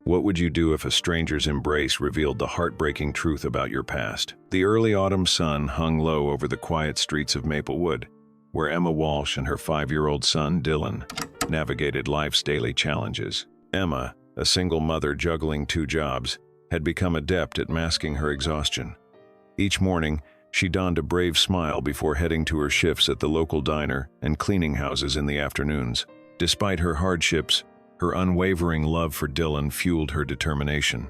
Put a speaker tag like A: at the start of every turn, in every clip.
A: What would you do if a stranger's embrace revealed the heartbreaking truth about your past? The early autumn sun hung low over the quiet streets of Maplewood, where Emma Walsh and her 5-year-old son, Dylan, navigated life's daily challenges. Emma, a single mother juggling 2 jobs, had become adept at masking her exhaustion. Each morning, she donned a brave smile before heading to her shifts at the local diner and cleaning houses in the afternoons. Despite her hardships, her unwavering love for Dylan fueled her determination.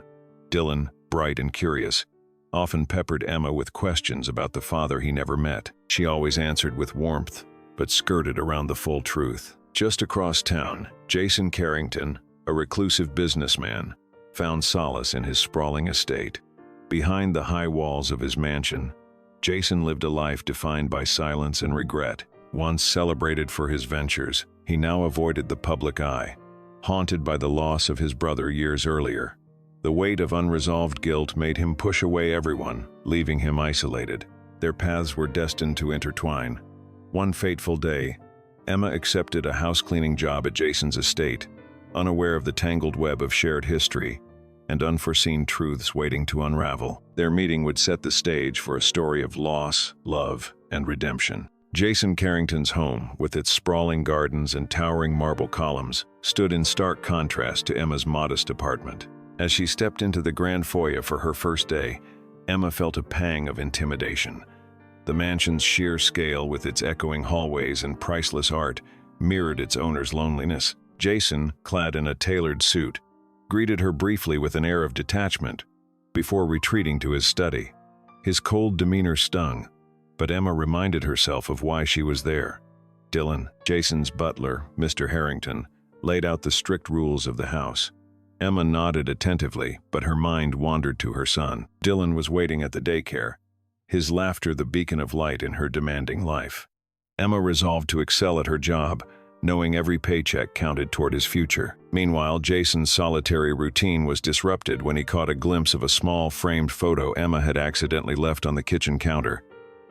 A: Dylan, bright and curious, often peppered Emma with questions about the father he never met. She always answered with warmth, but skirted around the full truth. Just across town, Jason Carrington, a reclusive businessman, found solace in his sprawling estate. Behind the high walls of his mansion, Jason lived a life defined by silence and regret. Once celebrated for his ventures, he now avoided the public eye, haunted by the loss of his brother years earlier. The weight of unresolved guilt made him push away everyone, leaving him isolated. Their paths were destined to intertwine. One fateful day, Emma accepted a house-cleaning job at Jason's estate, unaware of the tangled web of shared history and unforeseen truths waiting to unravel. Their meeting would set the stage for a story of loss, love, and redemption. Jason Carrington's home, with its sprawling gardens and towering marble columns, stood in stark contrast to Emma's modest apartment. As she stepped into the grand foyer for her first day, Emma felt a pang of intimidation. The mansion's sheer scale, with its echoing hallways and priceless art, mirrored its owner's loneliness. Jason, clad in a tailored suit, greeted her briefly with an air of detachment before retreating to his study. His cold demeanor stung, but Emma reminded herself of why she was there. Dylan, Jason's butler, Mr. Harrington, laid out the strict rules of the house. Emma nodded attentively, but her mind wandered to her son. Dylan was waiting at the daycare, his laughter the beacon of light in her demanding life. Emma resolved to excel at her job, knowing every paycheck counted toward his future. Meanwhile, Jason's solitary routine was disrupted when he caught a glimpse of a small framed photo Emma had accidentally left on the kitchen counter.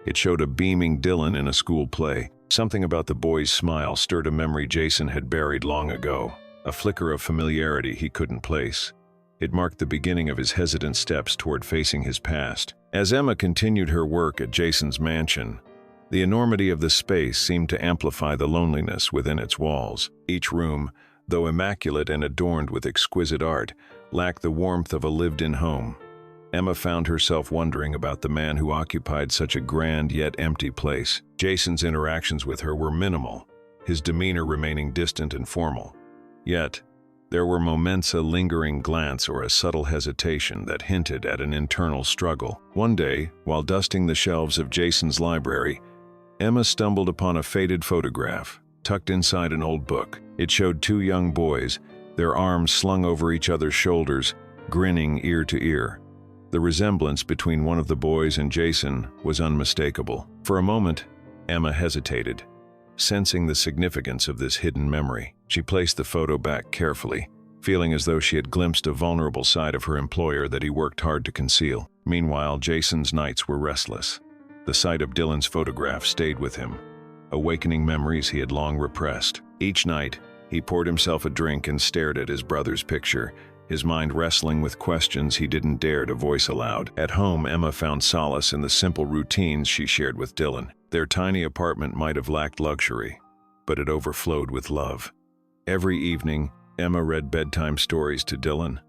A: It showed a beaming Dylan in a school play. Something about the boy's smile stirred a memory Jason had buried long ago, a flicker of familiarity he couldn't place. It marked the beginning of his hesitant steps toward facing his past. As Emma continued her work at Jason's mansion, the enormity of the space seemed to amplify the loneliness within its walls. Each room, though immaculate and adorned with exquisite art, lacked the warmth of a lived-in home. Emma found herself wondering about the man who occupied such a grand yet empty place. Jason's interactions with her were minimal, his demeanor remaining distant and formal. Yet, there were moments, a lingering glance or a subtle hesitation that hinted at an internal struggle. One day, while dusting the shelves of Jason's library, Emma stumbled upon a faded photograph, tucked inside an old book. It showed 2 young boys, their arms slung over each other's shoulders, grinning ear to ear. The resemblance between one of the boys and Jason was unmistakable. For a moment, Emma hesitated, sensing the significance of this hidden memory. She placed the photo back carefully, feeling as though she had glimpsed a vulnerable side of her employer that he worked hard to conceal. Meanwhile, Jason's nights were restless. The sight of Dylan's photograph stayed with him, awakening memories he had long repressed. Each night, he poured himself a drink and stared at his brother's picture, his mind wrestling with questions he didn't dare to voice aloud. At home, Emma found solace in the simple routines she shared with Dylan. Their tiny apartment might have lacked luxury, but it overflowed with love. Every evening, Emma read bedtime stories to Dylan,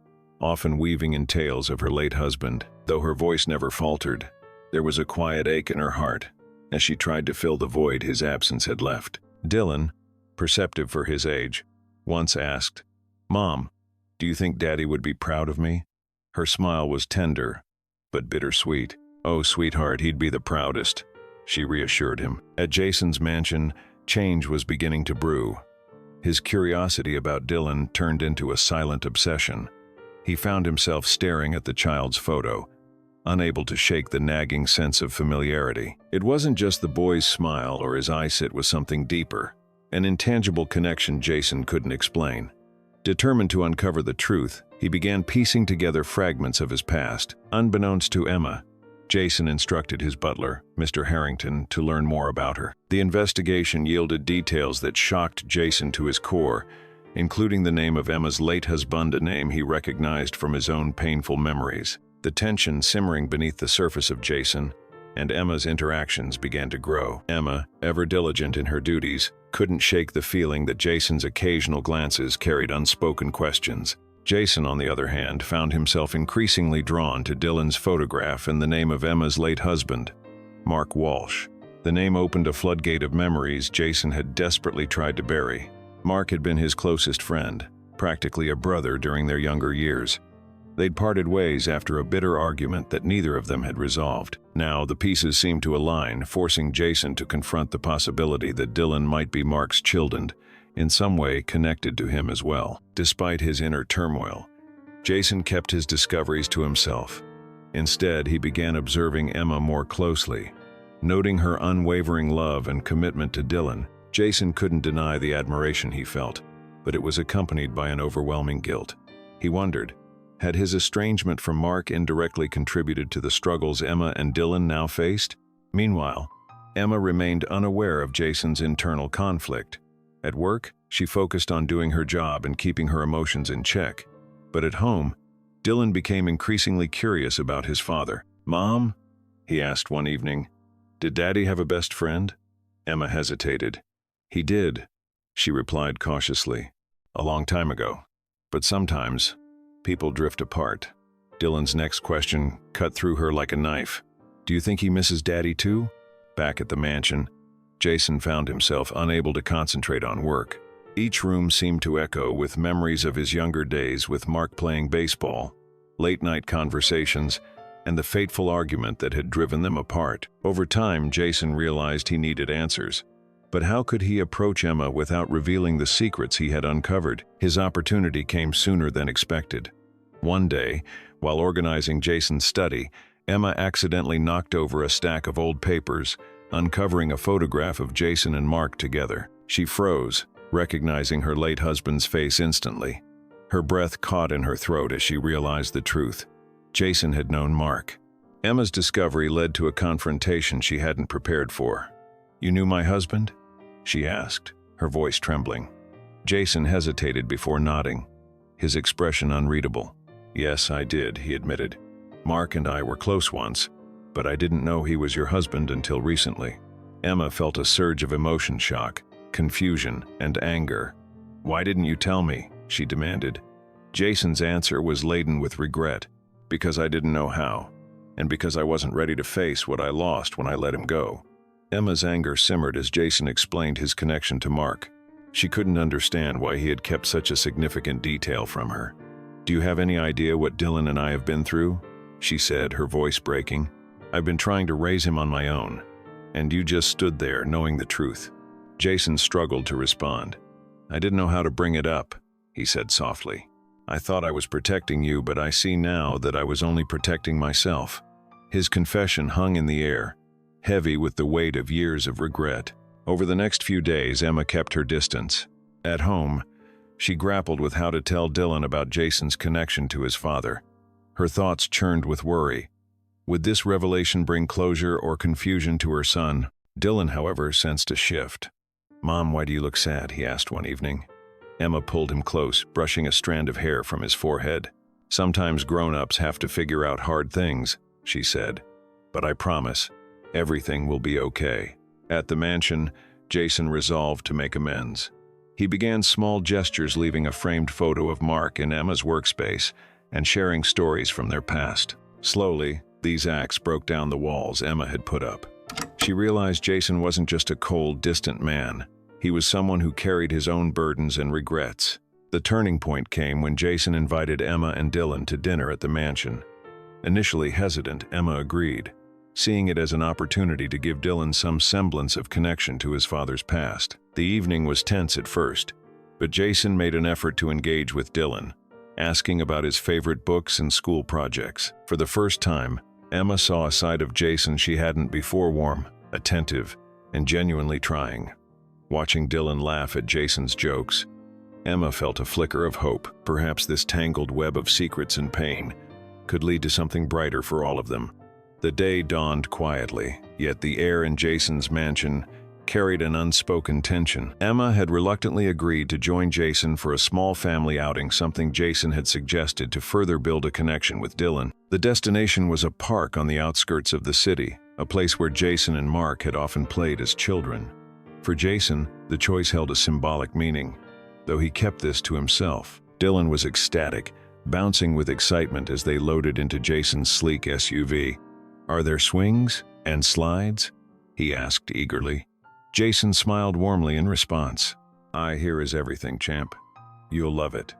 A: often weaving in tales of her late husband. Though her voice never faltered, there was a quiet ache in her heart as she tried to fill the void his absence had left. Dylan, perceptive for his age, once asked, "Mom, do you think Daddy would be proud of me?" Her smile was tender, but bittersweet. "Oh, sweetheart, he'd be the proudest," she reassured him. At Jason's mansion, change was beginning to brew. His curiosity about Dylan turned into a silent obsession. He found himself staring at the child's photo, unable to shake the nagging sense of familiarity. It wasn't just the boy's smile or his eyes, it was something deeper, an intangible connection Jason couldn't explain. Determined to uncover the truth, he began piecing together fragments of his past. Unbeknownst to Emma, Jason instructed his butler, Mr. Harrington, to learn more about her. The investigation yielded details that shocked Jason to his core, including the name of Emma's late husband, a name he recognized from his own painful memories. The tension simmering beneath the surface of Jason and Emma's interactions began to grow. Emma, ever diligent in her duties, couldn't shake the feeling that Jason's occasional glances carried unspoken questions. Jason, on the other hand, found himself increasingly drawn to Dylan's photograph and the name of Emma's late husband, Mark Walsh. The name opened a floodgate of memories Jason had desperately tried to bury. Mark had been his closest friend, practically a brother during their younger years. They'd parted ways after a bitter argument that neither of them had resolved. Now the pieces seemed to align, forcing Jason to confront the possibility that Dylan might be Mark's children, in some way connected to him as well. Despite his inner turmoil, Jason kept his discoveries to himself. Instead, he began observing Emma more closely. Noting her unwavering love and commitment to Dylan, Jason couldn't deny the admiration he felt, but it was accompanied by an overwhelming guilt. He wondered, had his estrangement from Mark indirectly contributed to the struggles Emma and Dylan now faced? Meanwhile, Emma remained unaware of Jason's internal conflict. At work, she focused on doing her job and keeping her emotions in check. But at home, Dylan became increasingly curious about his father. "Mom?" he asked one evening. "Did Daddy have a best friend?" Emma hesitated. "He did," she replied cautiously. "A long time ago. But sometimes, people drift apart." Dylan's next question cut through her like a knife. "Do you think he misses Daddy too?" Back at the mansion, Jason found himself unable to concentrate on work. Each room seemed to echo with memories of his younger days with Mark playing baseball, late-night conversations, and the fateful argument that had driven them apart. Over time, Jason realized he needed answers. But how could he approach Emma without revealing the secrets he had uncovered? His opportunity came sooner than expected. One day, while organizing Jason's study, Emma accidentally knocked over a stack of old papers, uncovering a photograph of Jason and Mark together. She froze, recognizing her late husband's face instantly. Her breath caught in her throat as she realized the truth. Jason had known Mark. Emma's discovery led to a confrontation she hadn't prepared for. "You knew my husband?" she asked, her voice trembling. Jason hesitated before nodding, his expression unreadable. "Yes, I did," he admitted. "Mark and I were close once, but I didn't know he was your husband until recently." Emma felt a surge of emotion shock, confusion, and anger. "Why didn't you tell me?" she demanded. Jason's answer was laden with regret. "Because I didn't know how, and because I wasn't ready to face what I lost when I let him go." Emma's anger simmered as Jason explained his connection to Mark. She couldn't understand why he had kept such a significant detail from her. "Do you have any idea what Dylan and I have been through?" she said, her voice breaking. "I've been trying to raise him on my own, and you just stood there knowing the truth." Jason struggled to respond. "I didn't know how to bring it up," he said softly. "I thought I was protecting you, but I see now that I was only protecting myself." His confession hung in the air, heavy with the weight of years of regret. Over the next few days, Emma kept her distance. At home, she grappled with how to tell Dylan about Jason's connection to his father. Her thoughts churned with worry. Would this revelation bring closure or confusion to her son? Dylan, however, sensed a shift. "Mom, why do you look sad?" he asked one evening. Emma pulled him close, brushing a strand of hair from his forehead. "Sometimes grown-ups have to figure out hard things," she said. "But I promise, everything will be okay." At the mansion, Jason resolved to make amends. He began small gestures, leaving a framed photo of Mark in Emma's workspace and sharing stories from their past. Slowly, these acts broke down the walls Emma had put up. She realized Jason wasn't just a cold, distant man. He was someone who carried his own burdens and regrets. The turning point came when Jason invited Emma and Dylan to dinner at the mansion. Initially hesitant, Emma agreed, seeing it as an opportunity to give Dylan some semblance of connection to his father's past. The evening was tense at first, but Jason made an effort to engage with Dylan, asking about his favorite books and school projects. For the first time, Emma saw a side of Jason she hadn't before: warm, attentive, and genuinely trying. Watching Dylan laugh at Jason's jokes, Emma felt a flicker of hope. Perhaps this tangled web of secrets and pain could lead to something brighter for all of them. The day dawned quietly, yet the air in Jason's mansion carried an unspoken tension. Emma had reluctantly agreed to join Jason for a small family outing, something Jason had suggested to further build a connection with Dylan. The destination was a park on the outskirts of the city, a place where Jason and Mark had often played as children. For Jason, the choice held a symbolic meaning, though he kept this to himself. Dylan was ecstatic, bouncing with excitement as they loaded into Jason's sleek SUV. "Are there swings and slides?" he asked eagerly. Jason smiled warmly in response. "Here is everything, champ. You'll love it."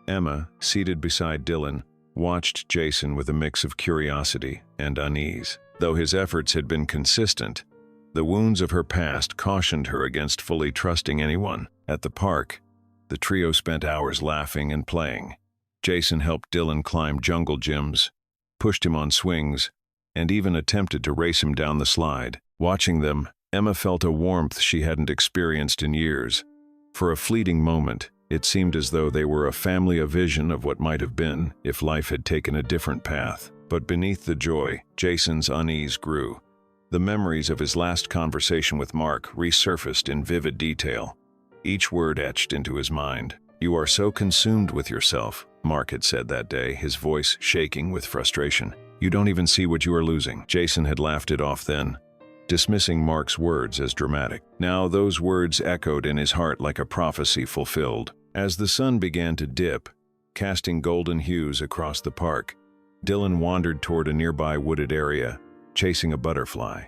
A: Emma, seated beside Dylan, watched Jason with a mix of curiosity and unease. Though his efforts had been consistent, the wounds of her past cautioned her against fully trusting anyone. At the park, the trio spent hours laughing and playing. Jason helped Dylan climb jungle gyms, pushed him on swings, and even attempted to race him down the slide. Watching them, Emma felt a warmth she hadn't experienced in years. For a fleeting moment, it seemed as though they were a family, a vision of what might have been if life had taken a different path. But beneath the joy, Jason's unease grew. The memories of his last conversation with Mark resurfaced in vivid detail, each word etched into his mind. "You are so consumed with yourself," Mark had said that day, his voice shaking with frustration. "You don't even see what you are losing." Jason had laughed it off then, dismissing Mark's words as dramatic. Now those words echoed in his heart like a prophecy fulfilled. As the sun began to dip, casting golden hues across the park, Dylan wandered toward a nearby wooded area, chasing a butterfly.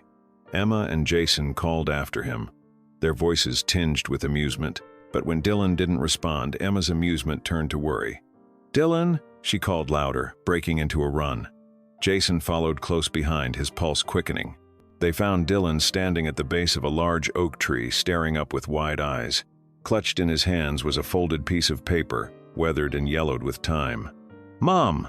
A: Emma and Jason called after him, their voices tinged with amusement. But when Dylan didn't respond, Emma's amusement turned to worry. "Dylan!" she called louder, breaking into a run. Jason followed close behind, his pulse quickening. They found Dylan standing at the base of a large oak tree, staring up with wide eyes. Clutched in his hands was a folded piece of paper, weathered and yellowed with time. "Mom,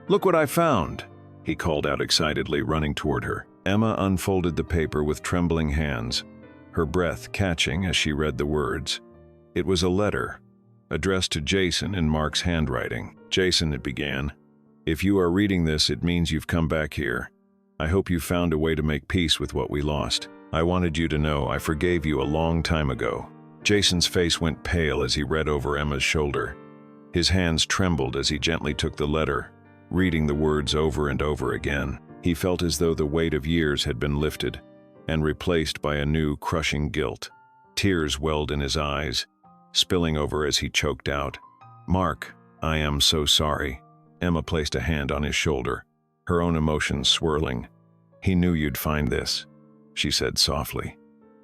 A: look what I found!" he called out excitedly, running toward her. Emma unfolded the paper with trembling hands, her breath catching as she read the words. It was a letter, addressed to Jason in Mark's handwriting. "Jason," it began, "if you are reading this, it means you've come back here. I hope you found a way to make peace with what we lost. I wanted you to know I forgave you a long time ago." Jason's face went pale as he read over Emma's shoulder. His hands trembled as he gently took the letter, reading the words over and over again. He felt as though the weight of years had been lifted and replaced by a new, crushing guilt. Tears welled in his eyes, spilling over as he choked out, "Mark, I am so sorry." Emma placed a hand on his shoulder, her own emotions swirling. "He knew you'd find this," she said softly.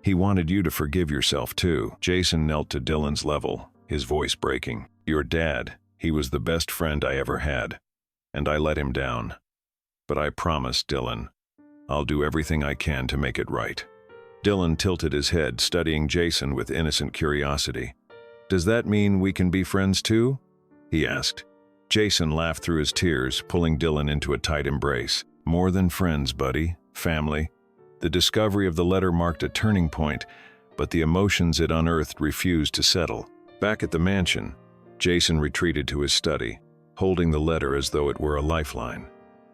A: "He wanted you to forgive yourself too." Jason knelt to Dylan's level, his voice breaking. "Your dad, he was the best friend I ever had, and I let him down. But I promise, Dylan, I'll do everything I can to make it right." Dylan tilted his head, studying Jason with innocent curiosity. "Does that mean we can be friends too?" he asked. Jason laughed through his tears, pulling Dylan into a tight embrace. "More than friends, buddy. Family." The discovery of the letter marked a turning point, but the emotions it unearthed refused to settle. Back at the mansion, Jason retreated to his study, holding the letter as though it were a lifeline.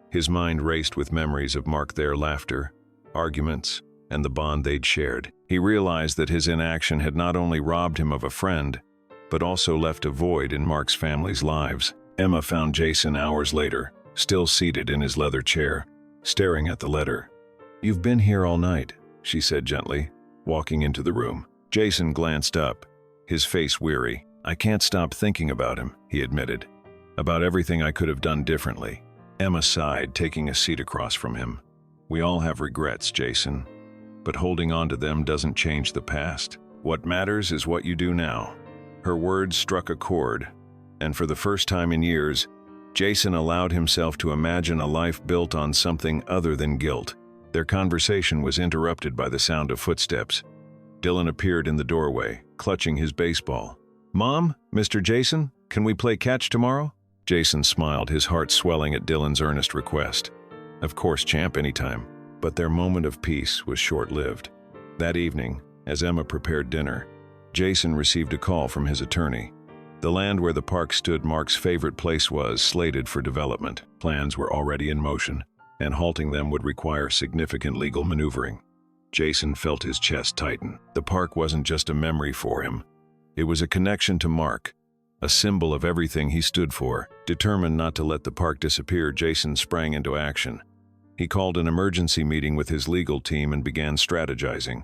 A: His mind raced with memories of Mark, their laughter, arguments, and the bond they'd shared. He realized that his inaction had not only robbed him of a friend, but also left a void in Mark's family's lives. Emma found Jason hours later, still seated in his leather chair, staring at the letter. "You've been here all night," she said gently, walking into the room. Jason glanced up, his face weary. "I can't stop thinking about him," he admitted. "About everything I could have done differently." Emma sighed, taking a seat across from him. "We all have regrets, Jason, but holding on to them doesn't change the past. What matters is what you do now." Her words struck a chord, and for the first time in years, Jason allowed himself to imagine a life built on something other than guilt. Their conversation was interrupted by the sound of footsteps. Dylan appeared in the doorway, clutching his baseball. "Mom, Mr. Jason, can we play catch tomorrow?" Jason smiled, his heart swelling at Dylan's earnest request. "Of course, champ, anytime." But their moment of peace was short-lived. That evening, as Emma prepared dinner, Jason received a call from his attorney. The land where the park stood, Mark's favorite place, was slated for development. Plans were already in motion, and halting them would require significant legal maneuvering. Jason felt his chest tighten. The park wasn't just a memory for him. It was a connection to Mark, a symbol of everything he stood for. Determined not to let the park disappear, Jason sprang into action. He called an emergency meeting with his legal team and began strategizing.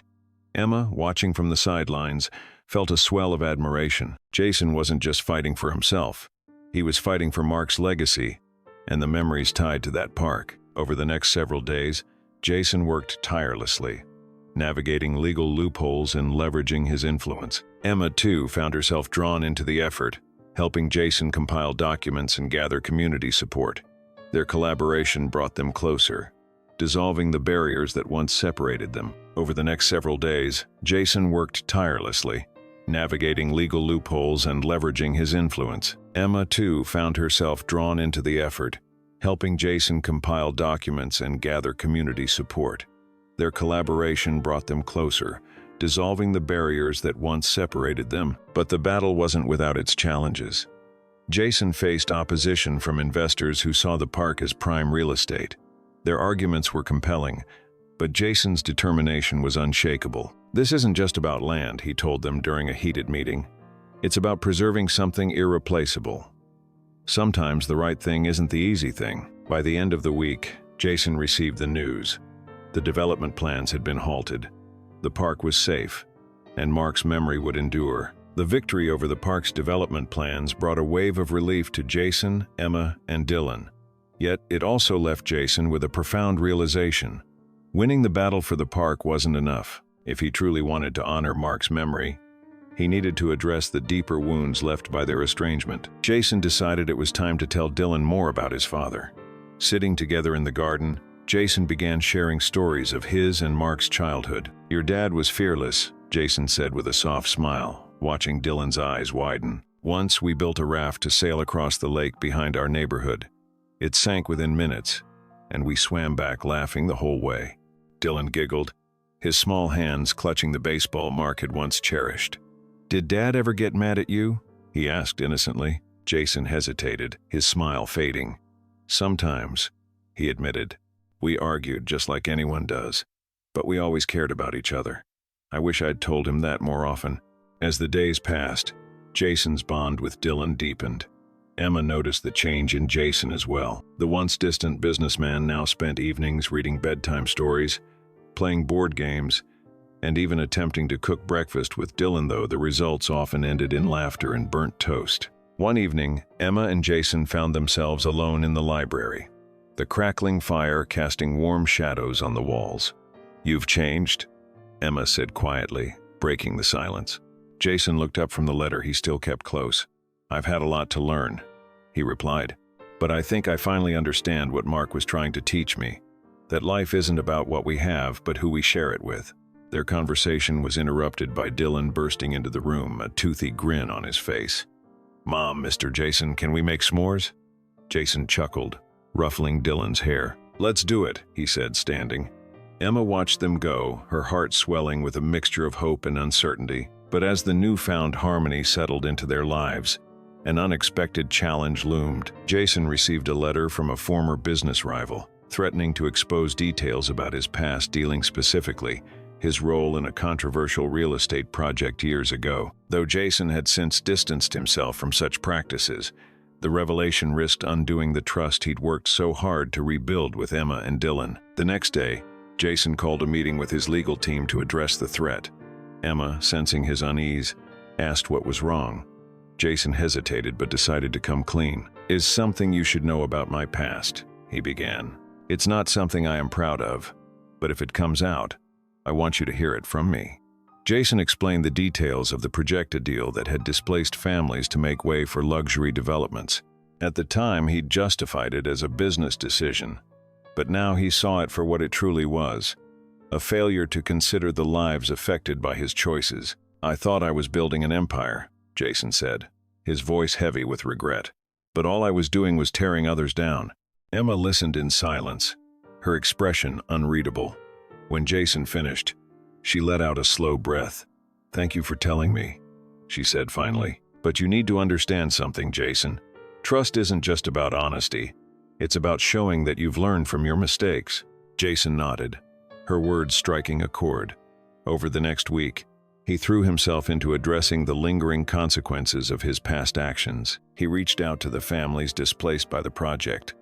A: Emma, watching from the sidelines, felt a swell of admiration. Jason wasn't just fighting for himself. He was fighting for Mark's legacy and the memories tied to that park. Over the next several days, Jason worked tirelessly, navigating legal loopholes and leveraging his influence. Emma, too, found herself drawn into the effort, helping Jason compile documents and gather community support. Their collaboration brought them closer, dissolving the barriers that once separated them. Over the next several days, Jason worked tirelessly, navigating legal loopholes and leveraging his influence. Emma, too, found herself drawn into the effort, helping Jason compile documents and gather community support. Their collaboration brought them closer, dissolving the barriers that once separated them. But the battle wasn't without its challenges. Jason faced opposition from investors who saw the park as prime real estate. Their arguments were compelling, but Jason's determination was unshakable. "This isn't just about land," he told them during a heated meeting. "It's about preserving something irreplaceable. Sometimes the right thing isn't the easy thing." By the end of the week, Jason received the news. The development plans had been halted. The park was safe, and Mark's memory would endure. The victory over the park's development plans brought a wave of relief to Jason, Emma, and Dylan. Yet it also left Jason with a profound realization. Winning the battle for the park wasn't enough. If he truly wanted to honor Mark's memory, he needed to address the deeper wounds left by their estrangement. Jason decided it was time to tell Dylan more about his father. Sitting together in the garden, Jason began sharing stories of his and Mark's childhood. "Your dad was fearless," Jason said with a soft smile, watching Dylan's eyes widen. "Once we built a raft to sail across the lake behind our neighborhood. It sank within minutes, and we swam back laughing the whole way." Dylan giggled, his small hands clutching the baseball Mark had once cherished. "Did Dad ever get mad at you?" he asked innocently. Jason hesitated, his smile fading. "Sometimes," he admitted. "We argued just like anyone does, but we always cared about each other. I wish I'd told him that more often." As the days passed, Jason's bond with Dylan deepened. Emma noticed the change in Jason as well. The once distant businessman now spent evenings reading bedtime stories, playing board games, and even attempting to cook breakfast with Dylan, though the results often ended in laughter and burnt toast. One evening, Emma and Jason found themselves alone in the library, the crackling fire casting warm shadows on the walls. "You've changed," Emma said quietly, breaking the silence. Jason looked up from the letter he still kept close. "I've had a lot to learn," he replied, "but I think I finally understand what Mark was trying to teach me, that life isn't about what we have, but who we share it with." Their conversation was interrupted by Dylan bursting into the room, a toothy grin on his face. "Mom, Mr. Jason, can we make s'mores?" Jason chuckled, ruffling Dylan's hair. "Let's do it," he said, standing. Emma watched them go, her heart swelling with a mixture of hope and uncertainty. But as the newfound harmony settled into their lives, an unexpected challenge loomed. Jason received a letter from a former business rival, threatening to expose details about his past, dealing specifically his role in a controversial real estate project years ago. Though Jason had since distanced himself from such practices, the revelation risked undoing the trust he'd worked so hard to rebuild with Emma and Dylan. The next day, Jason called a meeting with his legal team to address the threat. Emma, sensing his unease, asked what was wrong. Jason hesitated but decided to come clean. "Is something you should know about my past," he began. "It's not something I am proud of, but if it comes out, I want you to hear it from me." Jason explained the details of the projected deal that had displaced families to make way for luxury developments. At the time, he'd justified it as a business decision, but now he saw it for what it truly was, a failure to consider the lives affected by his choices. "I thought I was building an empire," Jason said, his voice heavy with regret. "But all I was doing was tearing others down." Emma listened in silence, her expression unreadable. When Jason finished, she let out a slow breath. "Thank you for telling me," she said finally. "But you need to understand something, Jason. Trust isn't just about honesty. It's about showing that you've learned from your mistakes." Jason nodded, her words striking a chord. Over the next week, he threw himself into addressing the lingering consequences of his past actions. He reached out to the families displaced by the project,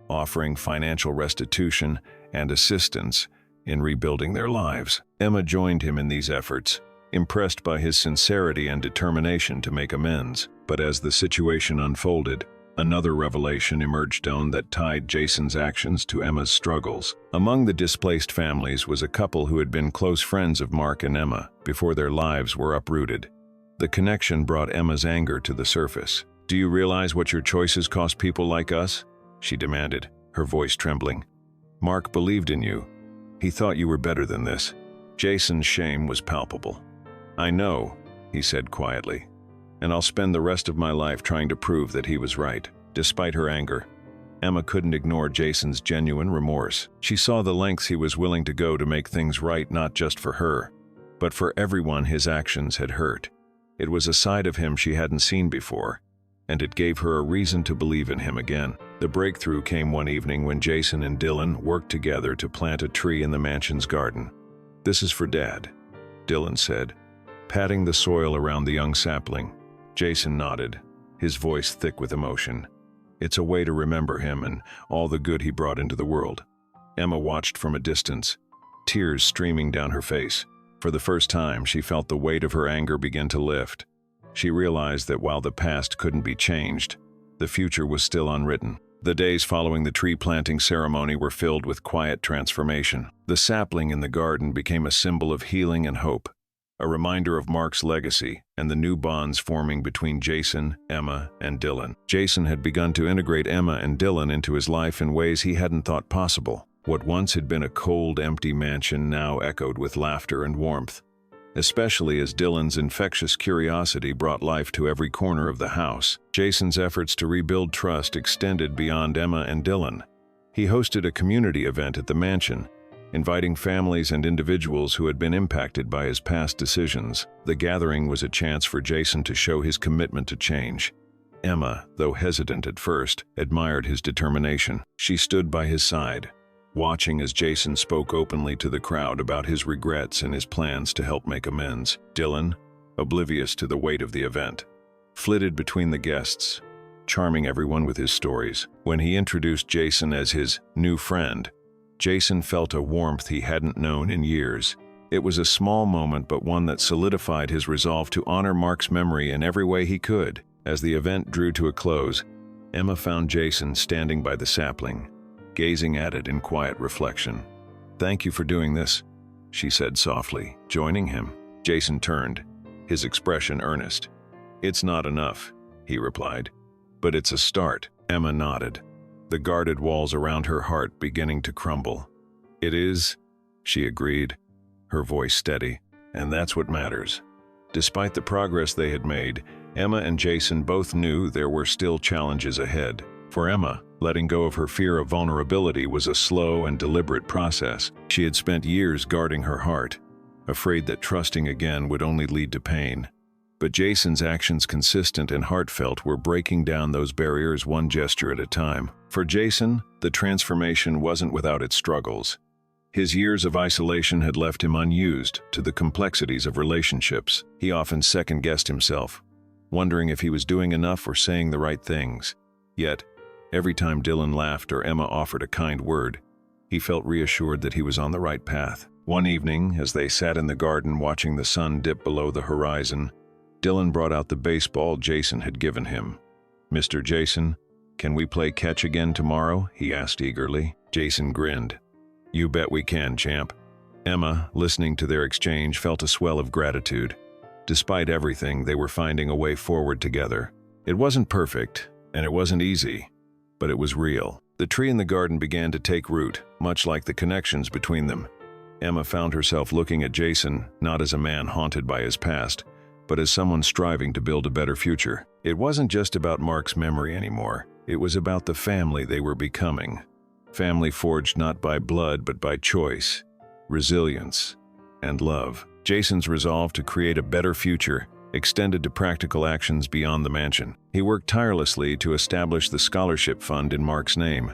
A: offering financial restitution and assistance in rebuilding their lives. Emma joined him in these efforts, impressed by his sincerity and determination to make amends. But as the situation unfolded, another revelation emerged that tied Jason's actions to Emma's struggles. Among the displaced families was a couple who had been close friends of Mark and Emma before their lives were uprooted. The connection brought Emma's anger to the surface. "Do you realize what your choices cost people like us?" she demanded, her voice trembling. "Mark believed in you. He thought you were better than this." Jason's shame was palpable. "I know," he said quietly, "and I'll spend the rest of my life trying to prove that he was right." Despite her anger, Emma couldn't ignore Jason's genuine remorse. She saw the lengths he was willing to go to make things right, not just for her, but for everyone his actions had hurt. It was a side of him she hadn't seen before, and it gave her a reason to believe in him again. The breakthrough came one evening when Jason and Dylan worked together to plant a tree in the mansion's garden. "This is for Dad," Dylan said, patting the soil around the young sapling. Jason nodded, his voice thick with emotion. "It's a way to remember him and all the good he brought into the world." Emma watched from a distance, tears streaming down her face. For the first time, she felt the weight of her anger begin to lift. She realized that while the past couldn't be changed, the future was still unwritten. The days following the tree planting ceremony were filled with quiet transformation. The sapling in the garden became a symbol of healing and hope, a reminder of Mark's legacy and the new bonds forming between Jason, Emma, and Dylan. Jason had begun to integrate Emma and Dylan into his life in ways he hadn't thought possible. What once had been a cold, empty mansion now echoed with laughter and warmth, especially as Dylan's infectious curiosity brought life to every corner of the house. Jason's efforts to rebuild trust extended beyond Emma and Dylan. He hosted a community event at the mansion, inviting families and individuals who had been impacted by his past decisions. The gathering was a chance for Jason to show his commitment to change. Emma, though hesitant at first, admired his determination. She stood by his side, watching as Jason spoke openly to the crowd about his regrets and his plans to help make amends. Dylan, oblivious to the weight of the event, flitted between the guests, charming everyone with his stories. When he introduced Jason as his new friend, Jason felt a warmth he hadn't known in years. It was a small moment, but one that solidified his resolve to honor Mark's memory in every way he could. As the event drew to a close, Emma found Jason standing by the sapling, gazing at it in quiet reflection. "Thank you for doing this," she said softly, joining him. Jason turned, his expression earnest. "It's not enough," he replied, "but it's a start." Emma nodded, the guarded walls around her heart beginning to crumble. "It is," she agreed, her voice steady, "and that's what matters." Despite the progress they had made, Emma and Jason both knew there were still challenges ahead. For Emma, letting go of her fear of vulnerability was a slow and deliberate process. She had spent years guarding her heart, afraid that trusting again would only lead to pain. But Jason's actions, consistent and heartfelt, were breaking down those barriers one gesture at a time. For Jason, the transformation wasn't without its struggles. His years of isolation had left him unused to the complexities of relationships. He often second-guessed himself, wondering if he was doing enough or saying the right things. Yet, every time Dylan laughed or Emma offered a kind word, he felt reassured that he was on the right path. One evening, as they sat in the garden watching the sun dip below the horizon, Dylan brought out the baseball Jason had given him. "Mr. Jason, can we play catch again tomorrow?" he asked eagerly. Jason grinned. "You bet we can, champ." Emma, listening to their exchange, felt a swell of gratitude. Despite everything, they were finding a way forward together. It wasn't perfect, and it wasn't easy, but it was real. The tree in the garden began to take root, much like the connections between them. Emma found herself looking at Jason, not as a man haunted by his past, but as someone striving to build a better future. It wasn't just about Mark's memory anymore. It was about the family they were becoming. Family forged not by blood, but by choice, resilience, and love. Jason's resolve to create a better future extended to practical actions beyond the mansion. He worked tirelessly to establish the scholarship fund in Mark's name,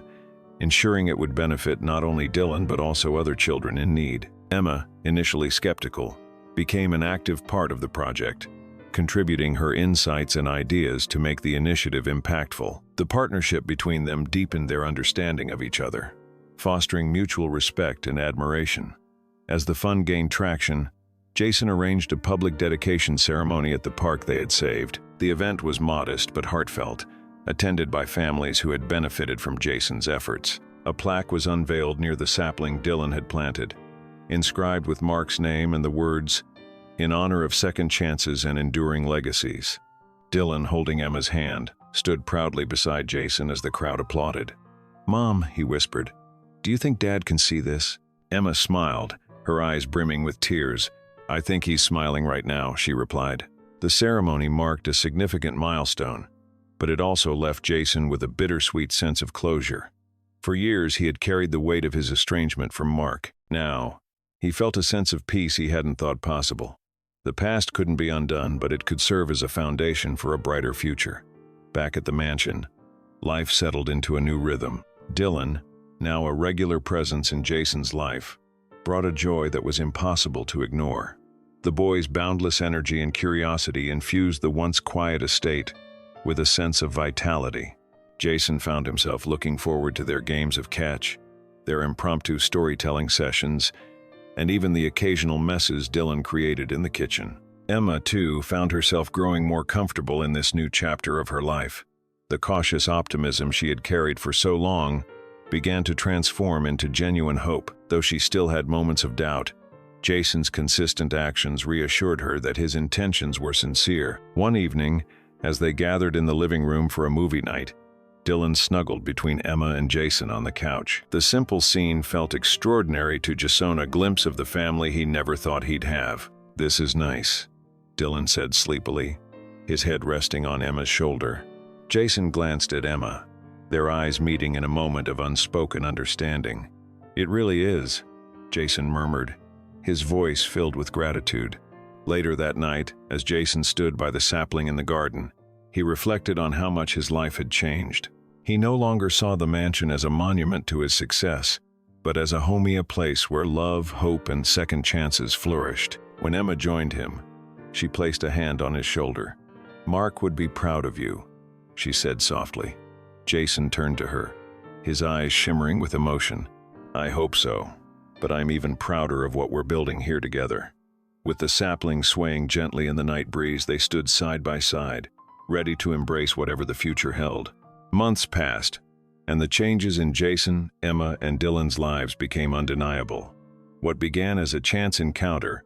A: ensuring it would benefit not only Dylan but also other children in need. Emma, initially skeptical, became an active part of the project, contributing her insights and ideas to make the initiative impactful. The partnership between them deepened their understanding of each other, fostering mutual respect and admiration. As the fund gained traction, Jason arranged a public dedication ceremony at the park they had saved. The event was modest but heartfelt, attended by families who had benefited from Jason's efforts. A plaque was unveiled near the sapling Dylan had planted, inscribed with Mark's name and the words, "In honor of second chances and enduring legacies." Dylan, holding Emma's hand, stood proudly beside Jason as the crowd applauded. "Mom," he whispered, "do you think Dad can see this?" Emma smiled, her eyes brimming with tears. "I think he's smiling right now," she replied. The ceremony marked a significant milestone, but it also left Jason with a bittersweet sense of closure. For years, he had carried the weight of his estrangement from Mark. Now, he felt a sense of peace he hadn't thought possible. The past couldn't be undone, but it could serve as a foundation for a brighter future. Back at the mansion, life settled into a new rhythm. Dylan, now a regular presence in Jason's life, brought a joy that was impossible to ignore. The boy's boundless energy and curiosity infused the once quiet estate with a sense of vitality. Jason found himself looking forward to their games of catch, their impromptu storytelling sessions, and even the occasional messes Dylan created in the kitchen. Emma, too, found herself growing more comfortable in this new chapter of her life. The cautious optimism she had carried for so long began to transform into genuine hope. Though she still had moments of doubt, Jason's consistent actions reassured her that his intentions were sincere. One evening, as they gathered in the living room for a movie night, Dylan snuggled between Emma and Jason on the couch. The simple scene felt extraordinary to Jason, a glimpse of the family he never thought he'd have. "This is nice," Dylan said sleepily, his head resting on Emma's shoulder. Jason glanced at Emma, their eyes meeting in a moment of unspoken understanding. "It really is," Jason murmured, his voice filled with gratitude. Later that night, as Jason stood by the sapling in the garden, he reflected on how much his life had changed. He no longer saw the mansion as a monument to his success, but as a home, a place where love, hope, and second chances flourished. When Emma joined him, she placed a hand on his shoulder. "Mark would be proud of you," she said softly. Jason turned to her, his eyes shimmering with emotion. "I hope so, but I'm even prouder of what we're building here together." With the sapling swaying gently in the night breeze, they stood side by side, ready to embrace whatever the future held. Months passed, and the changes in Jason, Emma, and Dylan's lives became undeniable. What began as a chance encounter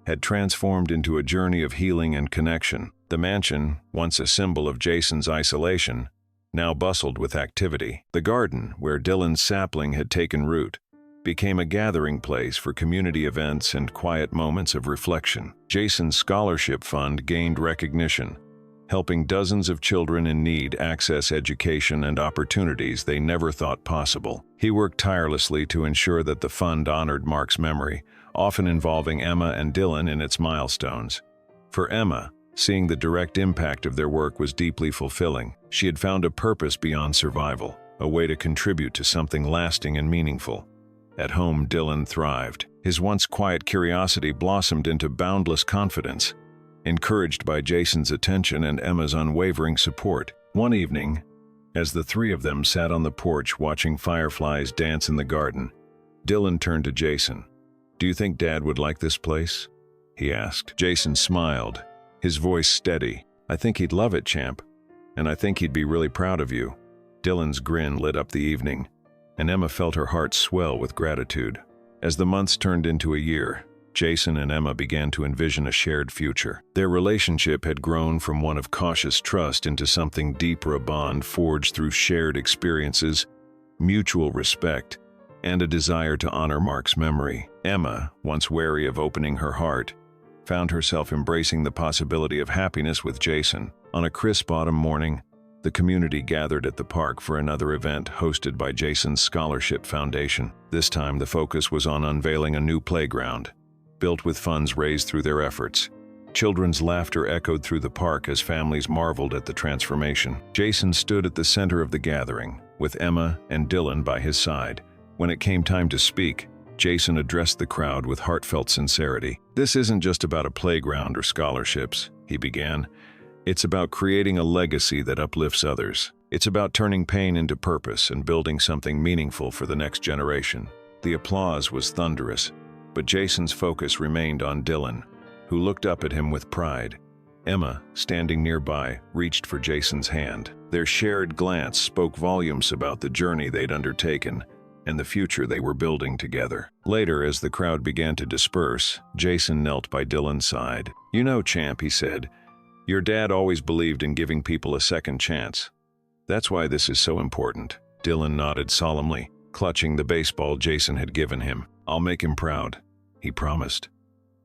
A: had transformed into a journey of healing and connection. The mansion, once a symbol of Jason's isolation, now bustled with activity. The garden, where Dylan's sapling had taken root, became a gathering place for community events and quiet moments of reflection. Jason's scholarship fund gained recognition, helping dozens of children in need access education and opportunities they never thought possible. He worked tirelessly to ensure that the fund honored Mark's memory, often involving Emma and Dylan in its milestones. For Emma, seeing the direct impact of their work was deeply fulfilling. She had found a purpose beyond survival, a way to contribute to something lasting and meaningful. At home, Dylan thrived. His once quiet curiosity blossomed into boundless confidence, encouraged by Jason's attention and Emma's unwavering support. One evening, as the three of them sat on the porch watching fireflies dance in the garden, Dylan turned to Jason. "Do you think Dad would like this place?" he asked. Jason smiled, his voice steady. "I think he'd love it, champ, and I think he'd be really proud of you." Dylan's grin lit up the evening, and Emma felt her heart swell with gratitude. As the months turned into a year, Jason and Emma began to envision a shared future. Their relationship had grown from one of cautious trust into something deeper, a bond forged through shared experiences, mutual respect, and a desire to honor Mark's memory. Emma, once wary of opening her heart, found herself embracing the possibility of happiness with Jason. On a crisp autumn morning, the community gathered at the park for another event hosted by Jason's Scholarship Foundation. This time, the focus was on unveiling a new playground, built with funds raised through their efforts. Children's laughter echoed through the park as families marveled at the transformation. Jason stood at the center of the gathering, with Emma and Dylan by his side. When it came time to speak, Jason addressed the crowd with heartfelt sincerity. "This isn't just about a playground or scholarships," he began. "It's about creating a legacy that uplifts others. It's about turning pain into purpose and building something meaningful for the next generation." The applause was thunderous, but Jason's focus remained on Dylan, who looked up at him with pride. Emma, standing nearby, reached for Jason's hand. Their shared glance spoke volumes about the journey they'd undertaken and the future they were building together. Later, as the crowd began to disperse, Jason knelt by Dylan's side. "You know, champ," he said, "your dad always believed in giving people a second chance. That's why this is so important." Dylan nodded solemnly, clutching the baseball Jason had given him. "I'll make him proud," he promised.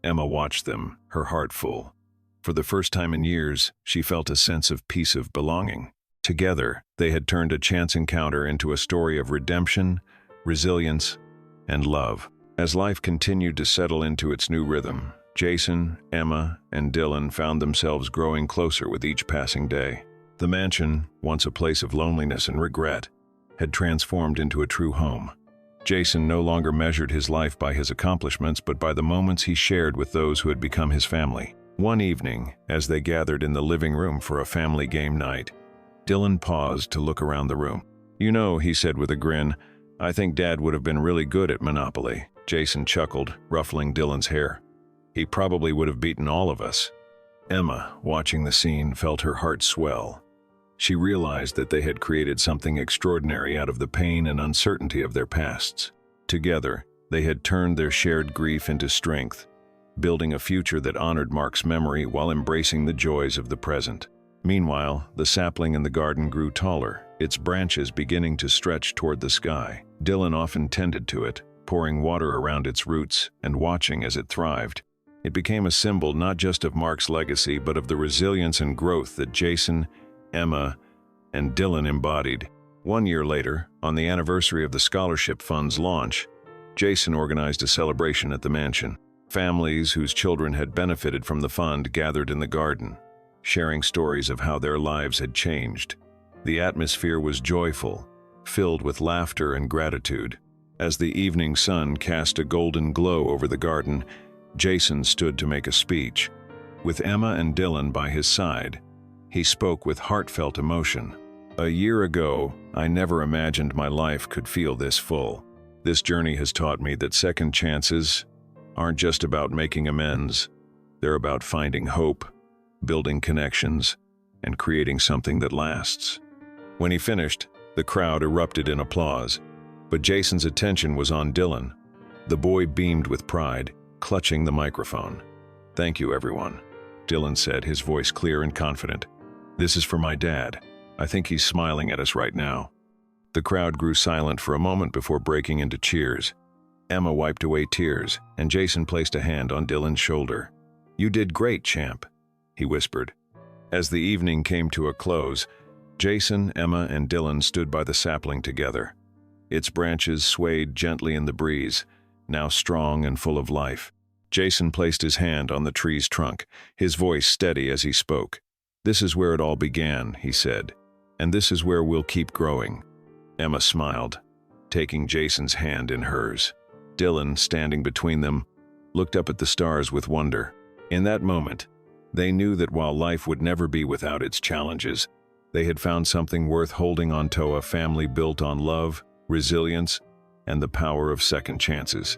A: Emma watched them, her heart full. For the first time in years, she felt a sense of peace of belonging. Together, they had turned a chance encounter into a story of redemption, resilience, and love. As life continued to settle into its new rhythm, Jason, Emma, and Dylan found themselves growing closer with each passing day. The mansion, once a place of loneliness and regret, had transformed into a true home. Jason no longer measured his life by his accomplishments, but by the moments he shared with those who had become his family. One evening, as they gathered in the living room for a family game night, Dylan paused to look around the room. "You know," he said with a grin, "I think Dad would have been really good at Monopoly." Jason chuckled, ruffling Dylan's hair. "He probably would have beaten all of us." Emma, watching the scene, felt her heart swell. She realized that they had created something extraordinary out of the pain and uncertainty of their pasts. Together, they had turned their shared grief into strength, building a future that honored Mark's memory while embracing the joys of the present. Meanwhile, the sapling in the garden grew taller, its branches beginning to stretch toward the sky. Dylan often tended to it, pouring water around its roots and watching as it thrived. It became a symbol not just of Mark's legacy, but of the resilience and growth that Jason, Emma, and Dylan embodied. 1 year later, on the anniversary of the scholarship fund's launch, Jason organized a celebration at the mansion. Families whose children had benefited from the fund gathered in the garden, sharing stories of how their lives had changed. The atmosphere was joyful, filled with laughter and gratitude. As the evening sun cast a golden glow over the garden, Jason stood to make a speech. With Emma and Dylan by his side, he spoke with heartfelt emotion. "A year ago, I never imagined my life could feel this full. This journey has taught me that second chances aren't just about making amends. They're about finding hope, building connections, and creating something that lasts." When he finished, the crowd erupted in applause, but Jason's attention was on Dylan. The boy beamed with pride, clutching the microphone. "Thank you, everyone," Dylan said, his voice clear and confident. "This is for my dad. I think he's smiling at us right now." The crowd grew silent for a moment before breaking into cheers. Emma wiped away tears, and Jason placed a hand on Dylan's shoulder. "You did great, champ," he whispered. As the evening came to a close, Jason, Emma, and Dylan stood by the sapling together. Its branches swayed gently in the breeze, now strong and full of life. Jason placed his hand on the tree's trunk, his voice steady as he spoke. "This is where it all began," he said, "and this is where we'll keep growing." Emma smiled, taking Jason's hand in hers. Dylan, standing between them, looked up at the stars with wonder. In that moment, they knew that while life would never be without its challenges, they had found something worth holding on to, a family built on love, resilience, and the power of second chances.